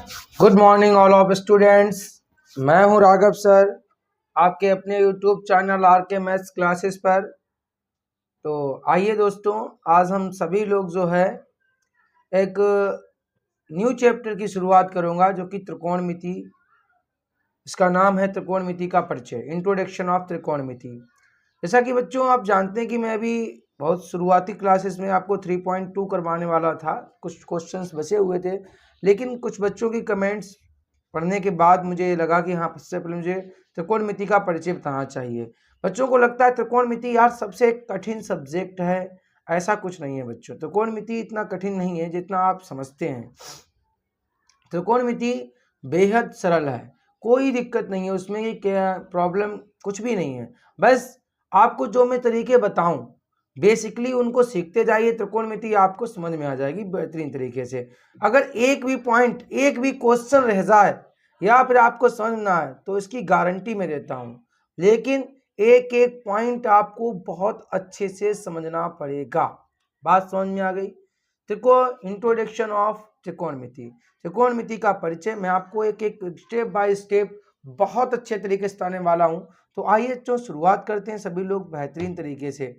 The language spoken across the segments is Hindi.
Good morning all of students. मैं हूं राघव सर, आपके अपने यूट्यूब चैनल आर के मैथ्स क्लासेस पर। तो आइए दोस्तों, आज हम सभी लोग जो है एक न्यू चैप्टर की शुरुआत करूंगा जो कि त्रिकोणमिति। इसका नाम है त्रिकोणमिति का परिचय, इंट्रोडक्शन ऑफ त्रिकोणमिति। जैसा कि बच्चों आप जानते हैं कि मैं अभी बहुत शुरुआती क्लासेस में आपको 3.2 करवाने वाला था। कुछ क्वेश्चंस बचे हुए थे, लेकिन कुछ बच्चों की कमेंट्स पढ़ने के बाद मुझे लगा कि हाँ, सबसे पहले मुझे त्रिकोणमिति का परिचय बताना चाहिए। बच्चों को लगता है त्रिकोणमिति यार सबसे कठिन सब्जेक्ट है, ऐसा कुछ नहीं है बच्चों। त्रिकोणमिति इतना कठिन नहीं है जितना आप समझते हैं। त्रिकोणमिति बेहद सरल है, कोई दिक्कत नहीं है उसमें, कि क्या प्रॉब्लम कुछ भी नहीं है। बस आपको जो मैं तरीके बताऊं बेसिकली उनको सीखते जाइए, त्रिकोणमिति आपको समझ में आ जाएगी बेहतरीन तरीके से। अगर एक भी पॉइंट, एक भी क्वेश्चन रह जाए या फिर आपको समझ ना आए तो इसकी गारंटी मैं देता हूं, लेकिन एक एक पॉइंट आपको बहुत अच्छे से समझना पड़ेगा। बात समझ में आ गई? इंट्रोडक्शन ऑफ त्रिकोणमिति, त्रिकोणमिति का परिचय मैं आपको एक एक स्टेप बाय स्टेप बहुत अच्छे तरीके से बताने वाला हूं। तो आइए तो शुरुआत करते हैं सभी लोग बेहतरीन तरीके से,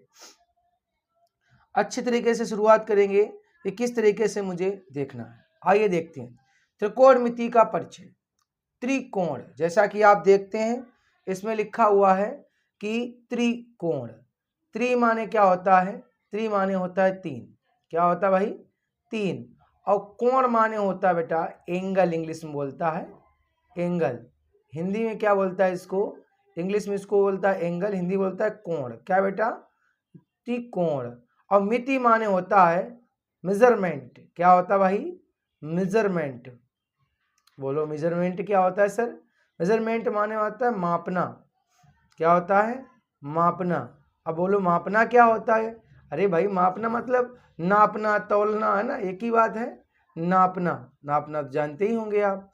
अच्छे तरीके से शुरुआत करेंगे कि किस तरीके से मुझे देखना है। आइए देखते हैं त्रिकोणमिति का परिचय। त्रिकोण, जैसा कि आप देखते हैं इसमें लिखा हुआ है कि त्रिकोण। त्रि माने क्या होता है? त्रि माने होता है तीन। क्या होता है भाई? तीन। और कोण माने होता है बेटा एंगल, इंग्लिश में बोलता है एंगल। हिंदी में क्या बोलता है इसको? इंग्लिश में इसको बोलता है एंगल, हिंदी बोलता है कोण। क्या बेटा? त्रिकोण। और मिति माने होता है मेजरमेंट। क्या होता है भाई? मेजरमेंट। बोलो मेजरमेंट क्या होता है सर? मेजरमेंट माने होता है मापना। क्या होता है? मापना। अब बोलो मापना क्या होता है? अरे भाई मापना मतलब नापना, तौलना, है ना, एक ही बात है। नापना, नापना तो जानते ही होंगे आप।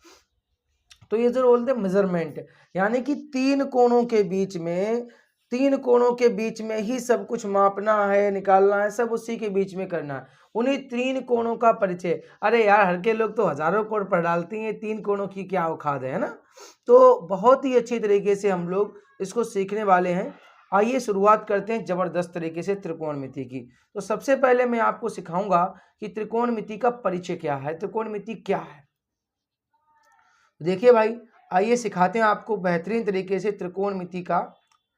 तो ये जो बोलते हैं मेजरमेंट, यानी कि तीन कोणों के बीच में, तीन कोणों के बीच में ही सब कुछ मापना है, निकालना है, सब उसी के बीच में करना है। उन्हीं तीन कोणों का परिचय। अरे यार हर के लोग तो हजारों कोण पढ़ डालती हैं, तीन कोणों की क्या औकात है ना। तो बहुत ही अच्छी तरीके से हम लोग इसको सीखने वाले हैं। आइए शुरुआत करते हैं जबरदस्त तरीके से त्रिकोणमिति की। तो सबसे पहले मैं आपको सिखाऊंगा कि त्रिकोणमिति का परिचय क्या है, त्रिकोणमिति क्या है। देखिए भाई, आइए सिखाते हैं आपको बेहतरीन तरीके से त्रिकोणमिति का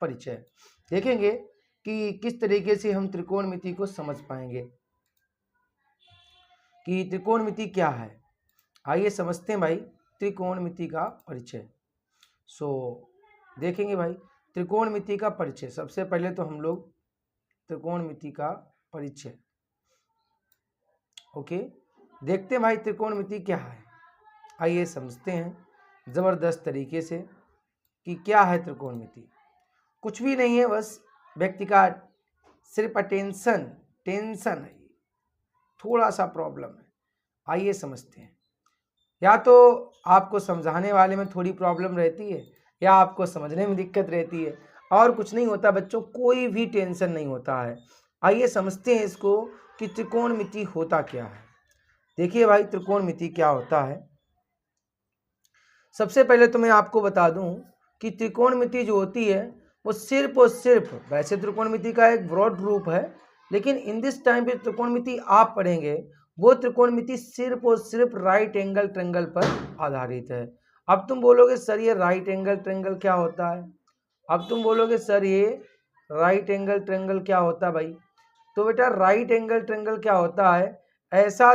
परिचय। देखेंगे कि किस तरीके से हम त्रिकोणमिति को समझ पाएंगे कि त्रिकोणमिति क्या है। आइए समझते हैं भाई त्रिकोणमिति का परिचय। देखेंगे भाई त्रिकोणमिति का परिचय। सबसे पहले तो हम लोग त्रिकोणमिति का परिचय ओके देखते हैं भाई त्रिकोणमिति क्या है। आइए समझते हैं जबरदस्त तरीके से कि क्या है त्रिकोणमिति। कुछ भी नहीं है, बस व्यक्ति का सिर्फ टेंशन है, थोड़ा सा प्रॉब्लम है। आइए समझते हैं। या तो आपको समझाने वाले में थोड़ी प्रॉब्लम रहती है या आपको समझने में दिक्कत रहती है, और कुछ नहीं होता बच्चों, कोई भी टेंशन नहीं होता है। आइए समझते हैं इसको कि त्रिकोणमिति होता क्या है। देखिए भाई त्रिकोणमिति क्या होता है। सबसे पहले तो मैं आपको बता दूं कि त्रिकोणमिति जो होती है वो सिर्फ और सिर्फ, वैसे त्रिकोणमिति का एक ब्रॉड रूप है, लेकिन इन दिस टाइम पे त्रिकोणमिति आप पढ़ेंगे वो त्रिकोणमिति सिर्फ और सिर्फ राइट एंगल ट्रायंगल पर आधारित है। अब तुम बोलोगे सर ये राइट एंगल ट्रायंगल क्या होता है? अब तुम बोलोगे सर ये राइट एंगल ट्रायंगल क्या होता है भाई? तो बेटा राइट एंगल ट्रायंगल क्या होता है? ऐसा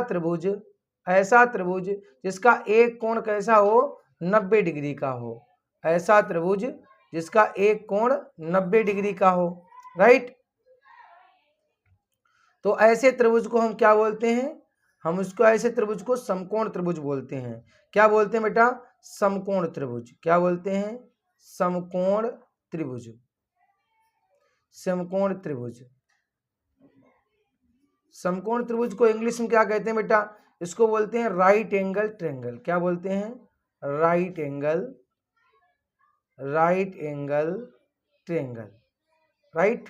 त्रिभुज जिसका एक कोण कैसा हो? 90 डिग्री का हो। ऐसा त्रिभुज जिसका एक कोण 90 डिग्री का हो, राइट। तो ऐसे त्रिभुज को हम क्या बोलते हैं? हम उसको, ऐसे त्रिभुज को समकोण त्रिभुज बोलते हैं। क्या बोलते हैं बेटा? समकोण त्रिभुज। क्या बोलते हैं? समकोण त्रिभुज। समकोण त्रिभुज। समकोण त्रिभुज को इंग्लिश में क्या कहते हैं बेटा? इसको बोलते हैं राइट एंगल ट्रायंगल। क्या बोलते हैं? Right angle triangle, right.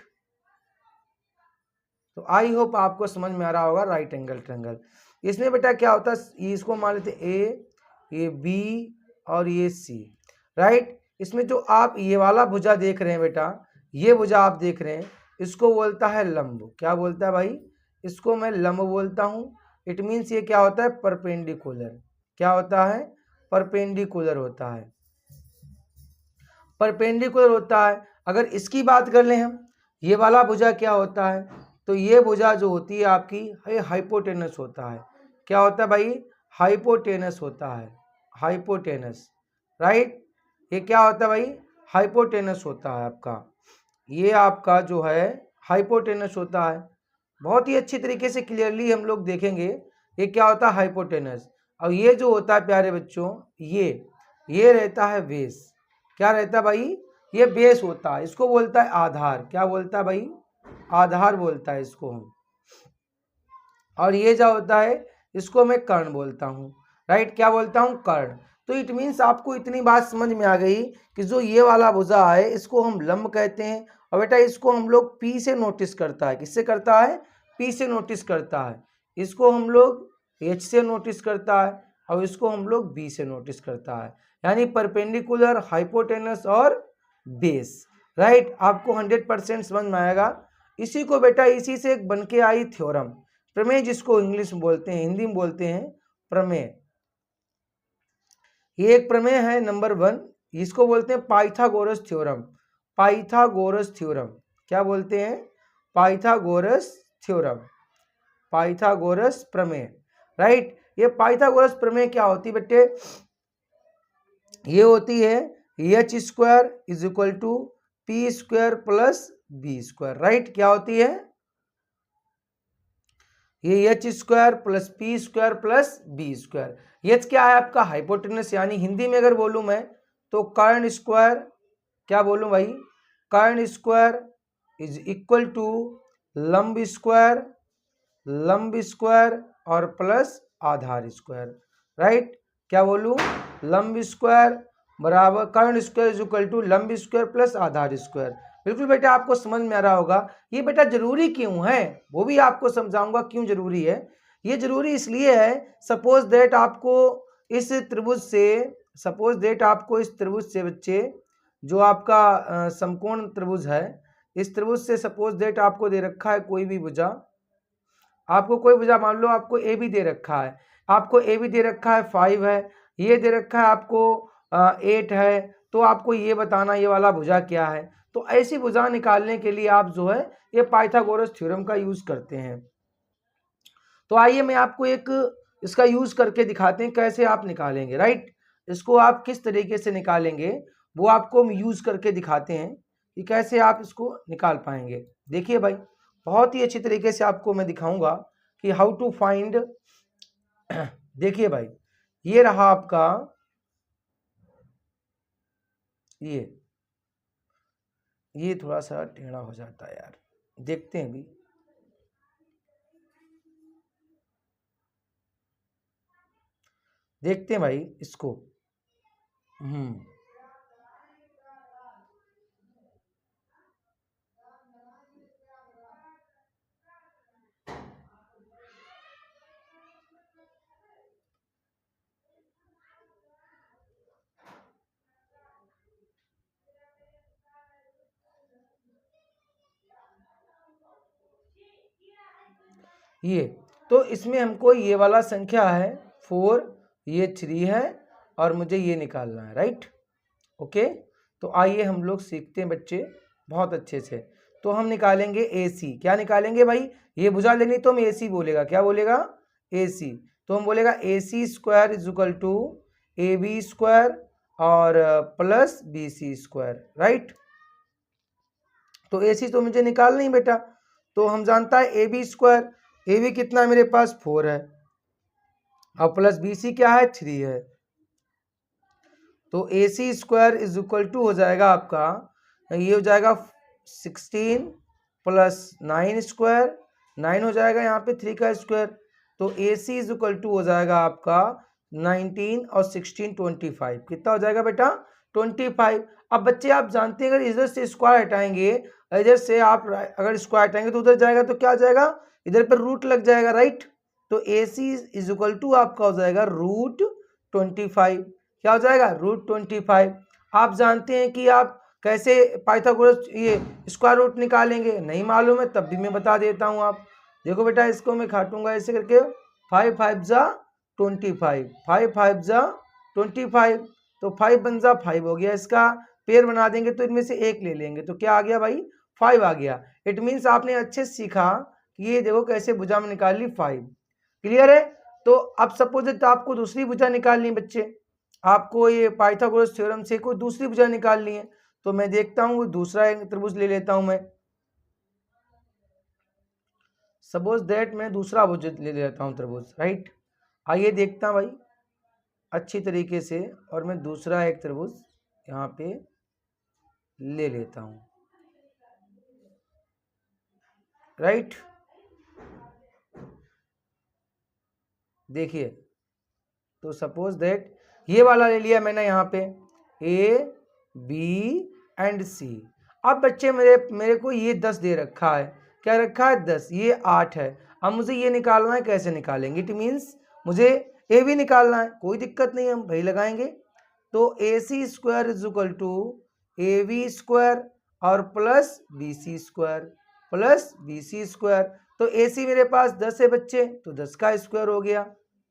तो आई होप आपको समझ में आ रहा होगा राइट एंगल ट्रायंगल। इसमें बेटा क्या होता है, इसको मान लेते ए, ये बी और ये सी, राइट। इसमें जो आप ये वाला भुजा देख रहे हैं बेटा, ये भुजा आप देख रहे हैं, इसको बोलता है लंब। क्या बोलता है भाई? इसको मैं लंब बोलता हूँ। इट मीन्स ये क्या होता है? परपेंडिकुलर। क्या होता है? परपेंडिकुलर होता है, परपेंडिकुलर होता है। अगर इसकी बात कर लें हम, ये वाला भुजा क्या होता है? तो ये भुजा जो होती है आपकी हाइपोटेनस होता है। क्या होता है भाई? हाइपोटेनस होता है, हाइपोटेनस, राइट। ये क्या होता है भाई? हाइपोटेनस होता है आपका, ये आपका जो है हाइपोटेनस होता है। बहुत ही अच्छी तरीके से क्लियरली हम लोग देखेंगे ये क्या होता है, हाइपोटेनस। और ये जो होता है प्यारे बच्चों, ये रहता है बेस। क्या रहता है भाई? ये बेस होता है, इसको बोलता है आधार। क्या बोलता है भाई? आधार बोलता है इसको हम। और ये जो होता है इसको मैं कर्ण बोलता हूँ, राइट। क्या बोलता हूँ? कर्ण। तो इट मीन्स आपको इतनी बात समझ में आ गई कि जो ये वाला भुजा है इसको हम लंब कहते हैं। और बेटा इसको हम लोग पी से नोटिस करता है। किससे करता है? पी से नोटिस करता है। इसको हम लोग एच से नोटिस करता है और इसको हम लोग बी से नोटिस करता है, यानी परपेंडिकुलर, हाइपोटेनस और बेस, राइट। आपको 100% समझ में आएगा। इसी को बेटा, इसी से एक बन के आई थ्योरम, प्रमेय, जिसको इंग्लिश में बोलते हैं, हिंदी में बोलते हैं प्रमेय। ये एक प्रमेय है नंबर 1, इसको बोलते हैं पाइथागोरस थ्योरम। Pythagoras theorem. क्या बोलते हैं? पाइथागोरस थ्योरम, पाइथागोरस प्रमेय, राइट। ये पाइथागोरस प्रमेय क्या होती है बेटे? ये होती है H square is equal to P square plus B square, right. क्या होती है? ये H square plus P square plus B square. H क्या है आपका? हाइपोटेनस, यानी हिंदी में अगर बोलूं मैं तो कर्ण स्क्वायर। क्या बोलूं भाई? कर्ण स्क्वायर इज इक्वल टू लंब स्क्वायर, लंब स्क्वायर और प्लस आधार स्क्वायर, राइट। क्या बोलूं? लंब स्क्वायर बराबर कर्ण स्क्वायर इज इक्वल टू लंब स्क्वायर प्लस आधार स्क्वायर। बिल्कुल बेटा, आपको समझ में आ रहा होगा। ये बेटा जरूरी क्यों है वो भी आपको समझाऊंगा क्यों जरूरी है। ये जरूरी इसलिए है, सपोज दैट आपको इस त्रिभुज से, सपोज दैट आपको इस त्रिभुज से बच्चे, जो आपका समकोण त्रिभुज है, इस त्रिभुज से सपोज दैट आपको दे रखा है कोई भी भुजा। आपको कोई भुजा, मान लो आपको ए बी दे रखा है, आपको ए बी दे रखा है 5 है, ये दे रखा है आपको 8 है। तो आपको ये बताना ये वाला भुजा क्या है। तो ऐसी भुजा निकालने के लिए आप जो है ये पाइथागोरस थ्योरम का यूज करते हैं। तो आइए मैं आपको एक इसका यूज करके दिखाते हैं कैसे आप निकालेंगे, राइट। इसको आप किस तरीके से निकालेंगे वो आपको हम यूज करके दिखाते हैं कि कैसे आप इसको निकाल पाएंगे। देखिए भाई, बहुत ही अच्छी तरीके से आपको मैं दिखाऊंगा कि हाउ टू फाइंड। देखिए भाई, ये रहा आपका, ये थोड़ा सा टेढ़ा हो जाता है यार, देखते हैं भी। देखते हैं भाई इसको। ये तो इसमें हमको ये वाला संख्या है 4, ये 3 है और मुझे ये निकालना है, राइट। ओके, तो आइए हम लोग सीखते हैं बच्चे बहुत अच्छे से। तो हम निकालेंगे AC। क्या निकालेंगे भाई? ये भुजा लेनी तो हम AC बोलेगा। क्या बोलेगा? AC। तो हम बोलेगा AC square is equal to AB square और प्लस BC स्क्वायर, राइट। तो AC तो मुझे निकालना ही बेटा, तो हम जानता है AB स्क्वायर, AB कितना मेरे पास 4 है और प्लस BC क्या है? 3 है। तो AC square is equal to हो जाएगा आपका, ये हो जाएगा 16 प्लस 9 स्क्वायर, 9 हो जाएगा यहाँ पे 3 का स्क्वायर। तो AC इज इक्वल टू हो जाएगा आपका 19 और 16 25। कितना हो जाएगा बेटा? 25। अब बच्चे आप जानते हैं अगर इधर से स्क्वायर हटाएंगे, इधर से आप अगर स्क्वायर हटाएंगे तो उधर जाएगा तो क्या आ जाएगा? इधर पर रूट लग जाएगा, राइट। तो AC इज इक्वल टू आपका हो जाएगा रूट 25। क्या हो जाएगा? √25। आप जानते हैं कि आप कैसे पाइथागोरस ये स्क्वायर रूट निकालेंगे? नहीं मालूम है तब भी मैं बता देता हूँ। आप देखो बेटा, इसको मैं काटूंगा ऐसे करके, 5 5 जा 25, 5 5 जा 25, तो 5 बन जा 5 हो गया। इसका पेयर बना देंगे तो इनमें से एक ले लेंगे, तो क्या आ गया भाई? 5 आ गया। इट मीन्स आपने अच्छे से सीखा कि ये देखो कैसे भुजा में निकाल ली 5। क्लियर है? तो अब सपोज आपको दूसरी भुजा निकालनी है बच्चे, आपको ये पाइथागोरस थ्योरम से कोई दूसरी भुजा निकालनी है, तो मैं देखता हूँ दूसरा एक त्रिभुज ले लेता हूं मैं। सपोज दैट मैं दूसरा भुज ले लेता हूं त्रिभुज, राइट। आइए देखता हूं भाई अच्छी तरीके से, और मैं दूसरा एक त्रिभुज यहाँ पे ले लेता हूं, राइट। देखिए, तो सपोज दैट ये वाला ले लिया मैंने यहाँ पे, ए बी एंड सी। अब बच्चे मेरे को ये 10 दे रखा है। क्या रखा है? 10। ये 8 है। अब मुझे ये निकालना है, कैसे निकालेंगे? इट मीन्स मुझे ए भी निकालना है, कोई दिक्कत नहीं है, हम वही लगाएंगे। तो A C square is equal to A B square और plus B C square plus B C square. तो ए सी मेरे पास 10 है बच्चे, तो 10 का स्क्वायर हो गया,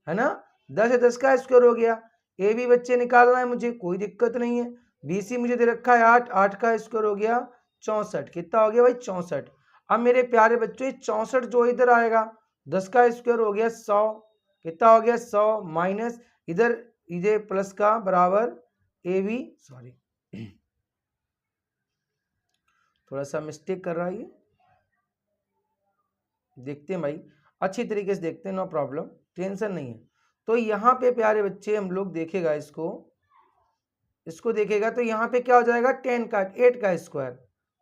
है ना। 10 है, 10 का स्क्वायर हो गया। ए बी बच्चे निकालना है मुझे, कोई दिक्कत नहीं है। बी सी मुझे दे रखा है 8, 8 का स्क्वायर हो गया 64। कितना हो गया भाई? 64। अब मेरे प्यारे बच्चों 64 जो इधर आएगा, 10 का स्क्वायर हो गया 100। कितना हो गया? 100 माइनस इधर इधर प्लस का बराबर ए बी, सॉरी थोड़ा सा मिस्टेक कर रहा है ये, देखते हैं भाई, अच्छी तरीके से देखते हैं, नो प्रॉब्लम, टेंशन नहीं है। तो यहाँ पे प्यारे बच्चे हम लोग देखेगा इसको देखेगा तो यहाँ पे क्या हो जाएगा? 10 का 8 का स्क्वायर,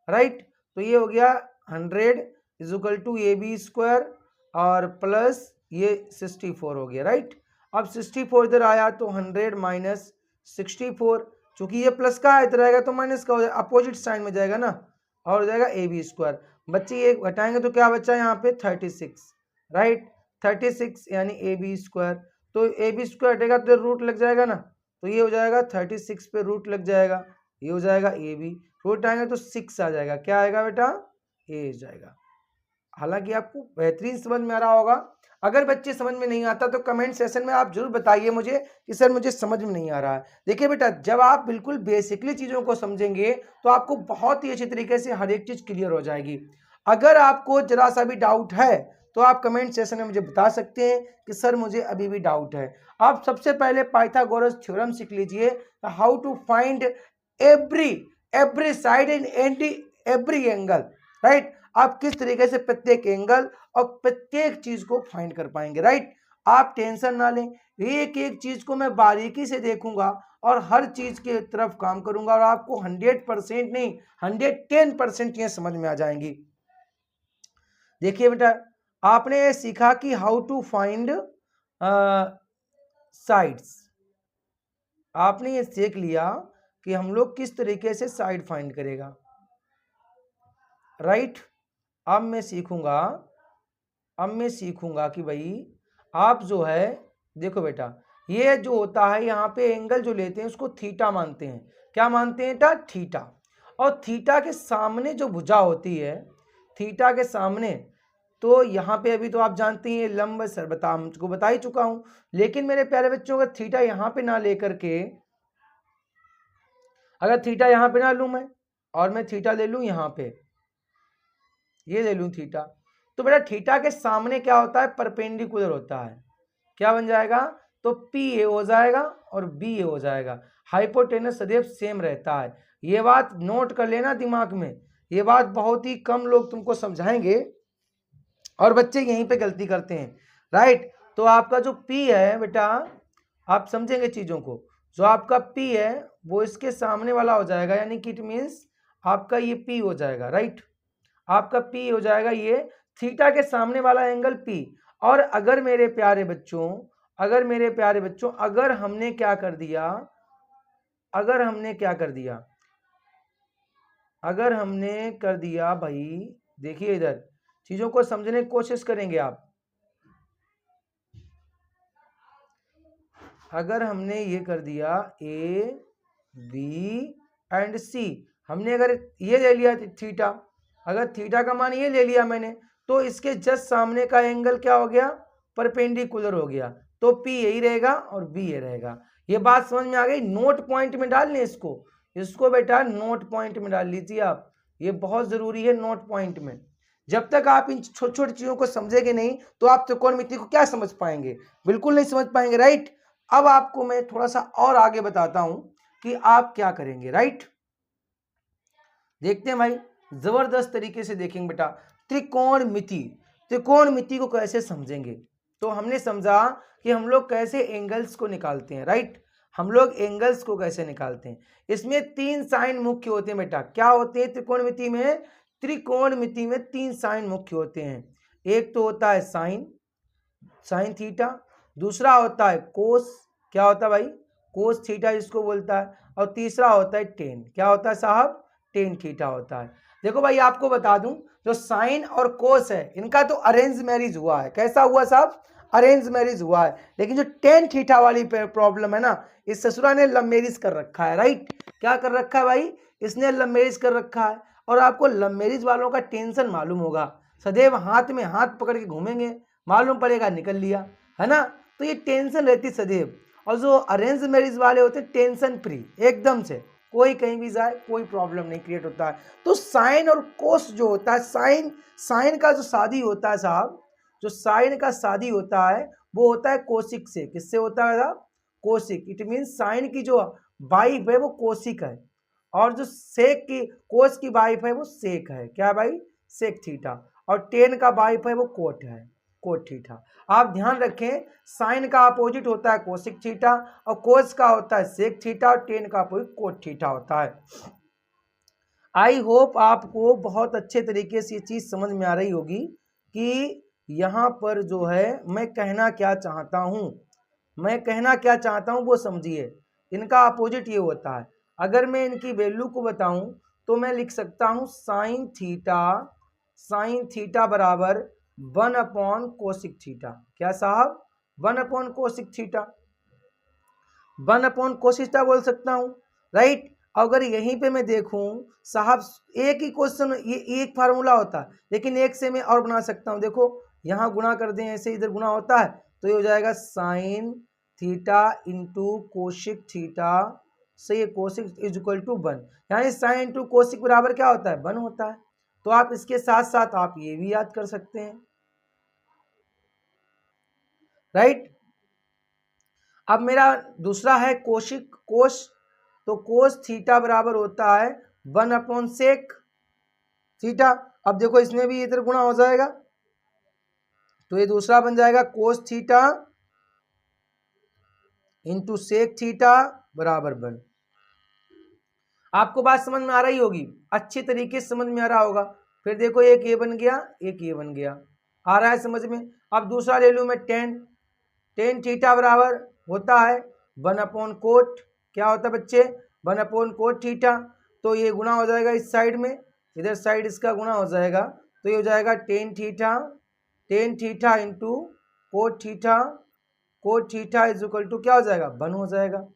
राइट। तो ये हो गया 100 is equal to A B square और प्लस ये 64 हो गया, राइट। अब 64 इधर आया तो 100 माइनस 64, चूंकि ये प्लस का इधर आएगा तो माइनस का हो जाएगा, अपोजिट साइन में जाएगा ना, और हो जाएगा ए बी स्क्वायर। बच्चे ये घटाएंगे तो क्या बचा यहाँ पे? 36, राइट। 36 यानी ए बी स्क्वायर। तो ए बी स्क्वायर हटेगा तो रूट लग जाएगा ना, तो ये हो जाएगा 36 पे रूट लग जाएगा, ये हो जाएगा ए बी। रूट आएंगे तो 6 आ जाएगा। क्या आएगा बेटा? ए जाएगा। हालांकि आपको बेहतरीन समझ में आ रहा होगा। अगर बच्चे समझ में नहीं आता तो कमेंट सेशन में आप जरूर बताइए मुझे कि सर मुझे समझ में नहीं आ रहा है। देखिए बेटा, जब आप बिल्कुल बेसिकली चीज़ों को समझेंगे तो आपको बहुत ही अच्छी तरीके से हर एक चीज़ क्लियर हो जाएगी। अगर आपको जरा सा भी डाउट है तो आप कमेंट सेशन में मुझे बता सकते हैं कि सर मुझे अभी भी डाउट है। आप सबसे पहले पाइथागोरस थ्योरम सीख लीजिए, how to find every side and every angle, right. आप किस तरीके से प्रत्येक एंगल और प्रत्येक चीज को फाइंड कर पाएंगे, राइट। आप टेंशन ना लें, एक एक चीज को मैं बारीकी से देखूंगा और हर चीज के तरफ काम करूंगा और आपको 100% नहीं 110% ये समझ में आ जाएंगी। देखिए बेटा, आपने ये सीखा कि हाउ टू फाइंड साइड्स। आपने ये सीख लिया कि हम लोग किस तरीके से साइड फाइंड करेगा, राइट। अब मैं सीखूंगा कि भाई आप जो है, देखो बेटा, ये जो होता है यहाँ पे एंगल जो लेते हैं उसको थीटा मानते हैं। क्या मानते हैं बेटा? थीटा। और थीटा के सामने जो भुजा होती है, थीटा के सामने, तो यहाँ पे अभी तो आप जानते हैं लंब सर्वता मुझको बता ही चुका हूं। लेकिन मेरे प्यारे बच्चों, अगर थीटा यहाँ पे ना लेकर के, अगर थीटा यहाँ पे ना लूं मैं और मैं थीटा ले लूं यहाँ पे, ये ले लूं थीटा, तो बेटा थीटा के सामने क्या होता है? परपेंडिकुलर होता है। क्या बन जाएगा? तो पी ए हो जाएगा और बी ए हो जाएगा। हाइपोटेनस सदैव सेम रहता है। ये बात नोट कर लेना दिमाग में, ये बात बहुत ही कम लोग तुमको समझाएंगे और बच्चे यहीं पे गलती करते हैं, राइट। तो आपका जो पी है बेटा, आप समझेंगे चीजों को, जो आपका पी है वो इसके सामने वाला हो जाएगा, यानी कि इट मीन्स आपका ये पी हो जाएगा, राइट। आपका पी हो जाएगा ये थीटा के सामने वाला एंगल पी। और अगर मेरे प्यारे बच्चों, अगर हमने क्या कर दिया, अगर हमने कर दिया भाई, देखिए इधर चीजों को समझने की कोशिश करेंगे आप। अगर हमने ये कर दिया ए बी एंड सी, हमने अगर ये ले लिया थीटा, अगर थीटा का मान ये ले लिया मैंने, तो इसके जस्ट सामने का एंगल क्या हो गया, परपेंडिकुलर हो गया, तो P यही रहेगा और B ये रहेगा। ये बात समझ में आ गई। नोट पॉइंट में डाल लें इसको बेटा नोट पॉइंट में डाल लीजिए आप, ये बहुत जरूरी है नोट पॉइंट में। जब तक आप इन छोटी छोटी चीजों को समझेंगे नहीं तो आप त्रिकोणमिति को क्या समझ पाएंगे, बिल्कुल नहीं समझ पाएंगे, राइट। अब आपको मैं थोड़ा सा और आगे बताता हूं कि आप क्या करेंगे, राइट। देखते हैं भाई, जबरदस्त तरीके से देखेंगे बेटा। त्रिकोणमिति, त्रिकोणमिति को कैसे समझेंगे, तो हमने समझा कि हम लोग कैसे एंगल्स को निकालते हैं, राइट। हम लोग एंगल्स को कैसे निकालते हैं, इसमें 3 साइन मुख्य होते हैं बेटा। क्या होते हैं त्रिकोणमिति में, त्रिकोणमिति में 3 साइन मुख्य होते हैं। एक तो होता है साइन, साइन थीटा, दूसरा होता है कोस, क्या होता है भाई, कोस थीटा जिसको बोलता है, और तीसरा होता है टेन, क्या होता है साहब, टेन थीटा होता है। देखो भाई आपको बता दूं, जो साइन और कोस है इनका तो अरेंज मैरिज हुआ है। कैसा हुआ साहब, अरेंज मैरिज हुआ है। लेकिन जो टेन थीटा वाली प्रॉब्लम है ना, इस ससुरा ने लव मैरिज कर रखा है, राइट। क्या कर रखा है भाई, इसने लव मैरिज कर रखा है। और आपको लव मैरिज वालों का टेंशन मालूम होगा, सदैव हाथ में हाथ पकड़ के घूमेंगे, मालूम पड़ेगा निकल लिया, है ना। तो ये टेंशन रहती सदैव। और जो अरेंज मैरिज वाले होते हैं टेंशन फ्री एकदम से, कोई कहीं भी जाए कोई प्रॉब्लम नहीं क्रिएट होता है। तो साइन और कोस जो होता है, साइन का जो शादी होता है साहब, जो साइन का शादी होता है वो होता है कोशिक से। किससे होता है साहब, कोशिक। इट मीन साइन की जो वाइफ है वो कोशिक है, और जो सेक की कोस की वाइफ है वो सेक है, क्या भाई, सेक थीटा। और टेन का वाइफ है वो कोट है, कोट थीटा। आप ध्यान रखें, साइन का अपोजिट होता है कोसिक थीटा, और कोस का होता है सेक थीटा, और टेन का अपोजिट कोट थीटा होता है। आई होप आपको बहुत अच्छे तरीके से ये चीज समझ में आ रही होगी कि यहां पर जो है मैं कहना क्या चाहता हूं, मैं कहना क्या चाहता हूं वो समझिए। इनका अपोजिट ये होता है। अगर मैं इनकी वैल्यू को बताऊं तो मैं लिख सकता हूं साइन थीटा, साइन थीटा बराबर 1 कोसिक थीटा। क्या साहब, 1 कोसिक थीटा, 1 कोसिक थीटा बोल सकता हूं, राइट। अगर यहीं पे मैं देखूं साहब, एक ही क्वेश्चन, ये एक फार्मूला होता है, लेकिन एक से मैं और बना सकता हूं। देखो यहां गुणा कर दें, ऐसे इधर गुणा होता है, तो ये हो जाएगा साइन थीटा इंटू कोशिक थीटा, से ये कोशिक इज इक्वल टू 1, यानी साइन इंटू कोशिक बराबर क्या होता है, 1 होता है। तो आप इसके साथ साथ आप ये भी याद कर सकते हैं, राइट। अब मेरा दूसरा है कोशिक, कोश, तो कोस थीटा बराबर होता है 1/सेक थीटा। अब देखो इसमें भी इधर गुणा हो जाएगा, तो ये दूसरा बन जाएगा cos theta into sec theta बराबर 1। आपको बात समझ में आ रही होगी, अच्छी तरीके से समझ में आ रहा होगा। फिर देखो एक ये बन गया, एक ये बन गया, आ रहा है समझ में। अब दूसरा ले लूं मैं टेन, टेन थीटा बराबर होता है 1/कोट, क्या होता है बच्चे, 1/कोट थीटा। तो ये गुणा हो जाएगा इस साइड में, इधर साइड इसका गुणा हो जाएगा, तो ये हो जाएगा tan theta, tan theta into cot theta, cot theta is equal to क्या हो जाएगा, 1 हो जाएगा।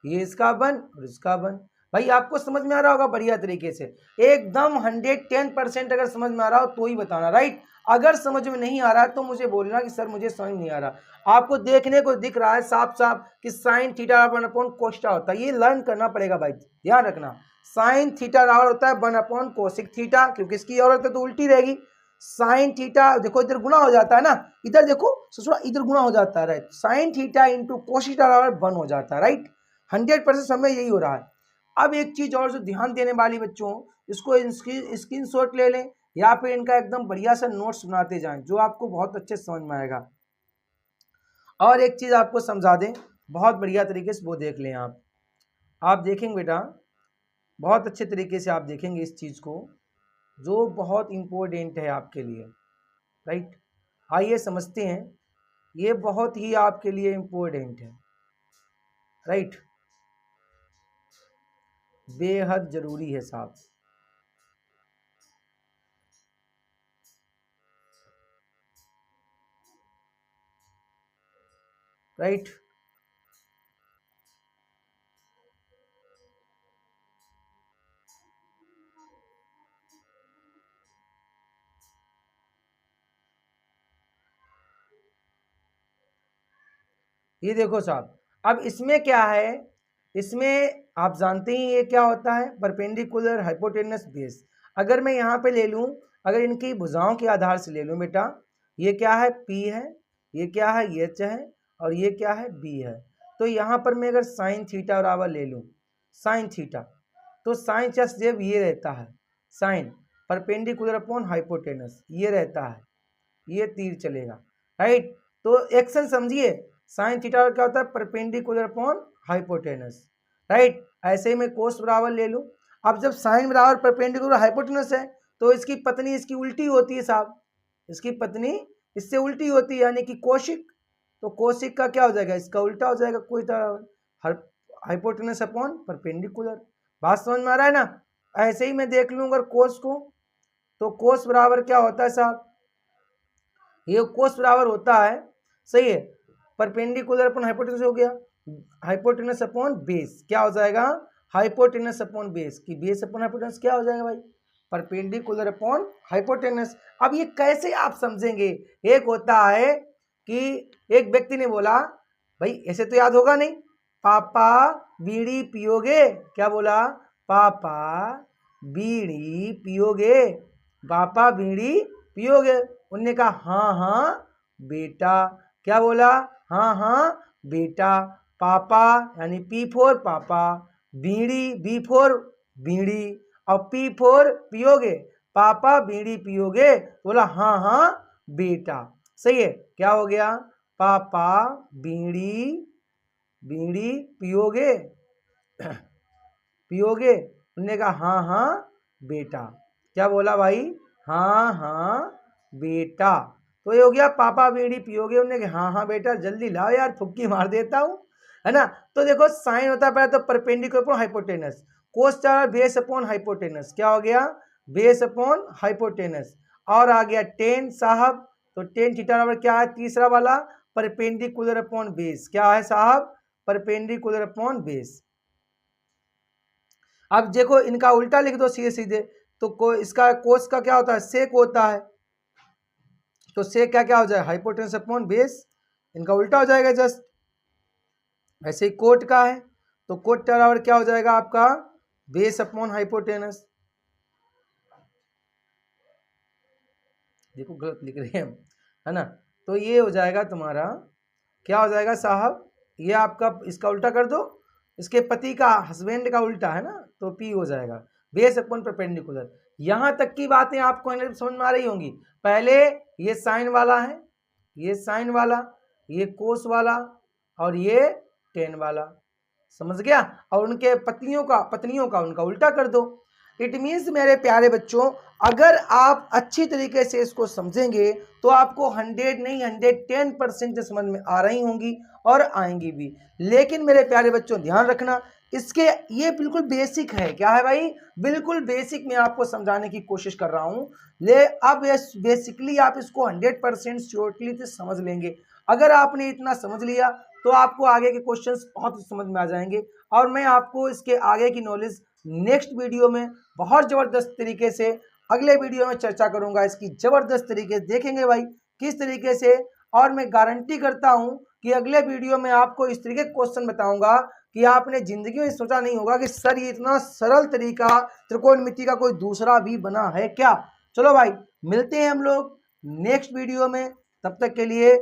ये इसका 1 और इसका 1। भाई आपको समझ में आ रहा होगा बढ़िया तरीके से, एकदम 110% अगर समझ में आ रहा हो तो ही बताना, राइट। अगर समझ में नहीं आ रहा है तो मुझे बोलना कि सर मुझे समझ नहीं आ रहा। आपको देखने को दिख रहा है साफ साफ कि साइन थीटा अपॉन कोस्टा होता है, ये लर्न करना पड़ेगा भाई, ध्यान रखना। साइन थीटा बराबर होता है 1 कोसिक थीटा, क्योंकि इसकी औरत तो उल्टी रहेगी। साइन थीटा देखो इधर गुणा हो जाता है ना, इधर देखो ससुरा इधर गुणा हो जाता है, right. Sine theta into cosec बराबर 1 हो जाता है, राइट। 100% समय यही हो रहा है। अब एक चीज और जो ध्यान देने वाली बच्चों, इसको स्क्रीन शॉट ले लें या फिर इनका एकदम बढ़िया सा नोट्स बनाते जाएं, जो आपको बहुत अच्छे समझ में आएगा। और एक चीज आपको समझा दें बहुत बढ़िया तरीके से, वो देख लें आप देखेंगे बेटा बहुत अच्छे तरीके से आप देखेंगे इस चीज को, जो बहुत इंपॉर्टेंट है आपके लिए, राइट। आइए समझते हैं, ये बहुत ही आपके लिए इंपॉर्टेंट है, राइट, बेहद जरूरी है साहब। राइट, ये देखो साहब, अब इसमें क्या है, इसमें आप जानते ही ये क्या होता है, परपेंडिकुलर हाइपोटेनस बेस। अगर मैं यहाँ पे ले लूँ, अगर इनकी भुजाओं के आधार से ले लूँ बेटा, ये क्या है, P है, ये क्या है, H है, और ये क्या है, B है। तो यहाँ पर मैं अगर साइन थीटा बराबर ले लूँ, साइन थीटा, तो साइन जस्ट जब ये रहता है, साइन परपेंडिकुलर अपॉन हाइपोटेनस, ये रहता है, ये तीर चलेगा, राइट। तो एक्शन समझिए, साइन थीटा क्या होता है, परपेंडिकुलर अपॉन हाइपोटेनस, राइट। ऐसे ही मैं कोस बराबर ले लूं, अब जब साइन बराबर परपेंडिकुलर हाइपोटेनस है तो इसकी पत्नी इसकी उल्टी होती है साहब, इसकी पत्नी इससे उल्टी होती है, यानी कि कोशिक। तो कोशिक का क्या हो जाएगा, इसका उल्टा हो जाएगा, कोई हाइपोटेनस अपॉन परपेंडिकुलर। बात समझ में आ रहा है ना। ऐसे ही मैं देख लूँ अगर कोस को, तो कोस बराबर क्या होता है साहब, ये कोस बराबर होता है, सही है, परपेंडिकुलर अपॉन हाइपोटेनस हो गया, हाइपोटेनस अपॉन बेस क्या हो जाएगा, हाइपोटेनस अपॉन बेस, की बेस अपॉन हाइपोटेनस क्या हो जाएगा भाई, परपेंडिकुलर अपॉन हाइपोटेनस। अब ये कैसे आप समझेंगे, एक होता है कि एक व्यक्ति ने बोला, भाई ऐसे तो याद होगा नहीं, पापा बीड़ी पियोगे, क्या बोला, पापा बीड़ी पियोगे, पापा बीड़ी पियोगे, उनने कहा हाँ हाँ बेटा, क्या बोला, हाँ हाँ बेटा, पापा यानी पी फोर पापा, बीड़ी बी फोर बीड़ी, और पी फोर पियोगे, पापा बीड़ी पियोगे, बोला हाँ हाँ बेटा, सही है, क्या हो गया, पापा बीड़ी बीड़ी पियोगे पियोगे, उन्होंने कहा हाँ हाँ बेटा, क्या बोला भाई, हाँ हाँ बेटा। तो ये हो गया पापा बीड़ी पियोगे, उन्होंने कहा हाँ हाँ बेटा, जल्दी लाओ यार फुक्की मार देता हूँ, है ना। तो देखो साइन होता है पहले तो परपेंडिकुलर अपॉन हाइपोटेनस, कोस चार बेस अपॉन हाइपोटेनस, क्या हो गया, बेस अपॉन हाइपोटेनस, और आ गया टेन साहब, तो टेन थीटा बराबर क्या है, तीसरा वाला परपेंडिकुलर अपॉन बेस, क्या है साहब, परपेंडिकुलर अपॉन बेस। अब देखो इनका उल्टा लिख दो सीधे सीधे, तो इसका कोस का क्या होता है, सेक होता है, तो सेक क्या क्या हो जाएगा, हाइपोटेनस अपॉन बेस, इनका उल्टा हो जाएगा जस्ट। ऐसे ही कोट का है, तो कोट बराबर क्या हो जाएगा आपका, बेस अपॉन हाइपोटेनस। देखो गलत लिख रहे हैं हम, है ना। तो ये हो जाएगा तुम्हारा, क्या हो जाएगा साहब, ये आपका इसका उल्टा कर दो, इसके पति का हस्बैंड का उल्टा है ना, तो पी हो जाएगा, बेस अपॉन परपेंडिकुलर। यहां तक की बातें आपको समझ में आ रही होंगी। पहले ये साइन वाला है, ये साइन वाला, ये कोस वाला, और ये टेन वाला, समझ गया, और उनके पत्नियों का उनका उल्टा कर दो। इट मीन्स मेरे प्यारे बच्चों, अगर आप अच्छी तरीके से इसको समझेंगे तो आपको 100 नहीं 110% समझ में आ रही होंगी और आएंगी भी। लेकिन मेरे प्यारे बच्चों ध्यान रखना, इसके ये बिल्कुल बेसिक है, क्या है भाई, बिल्कुल बेसिक मैं आपको समझाने की कोशिश कर रहा हूं। अब ये बेसिकली आप इसको 100% श्योरली से समझ लेंगे। अगर आपने इतना समझ लिया तो आपको आगे के क्वेश्चंस बहुत समझ में आ जाएंगे, और मैं आपको इसके आगे की नॉलेज नेक्स्ट वीडियो में बहुत ज़बरदस्त तरीके से, अगले वीडियो में चर्चा करूंगा, इसकी ज़बरदस्त तरीके से देखेंगे भाई किस तरीके से। और मैं गारंटी करता हूं कि अगले वीडियो में आपको इस तरीके क्वेश्चन बताऊंगा कि आपने जिंदगी में सोचा नहीं होगा कि सर ये इतना सरल तरीका त्रिकोणमिति का कोई दूसरा भी बना है क्या। चलो भाई, मिलते हैं हम लोग नेक्स्ट वीडियो में, तब तक के लिए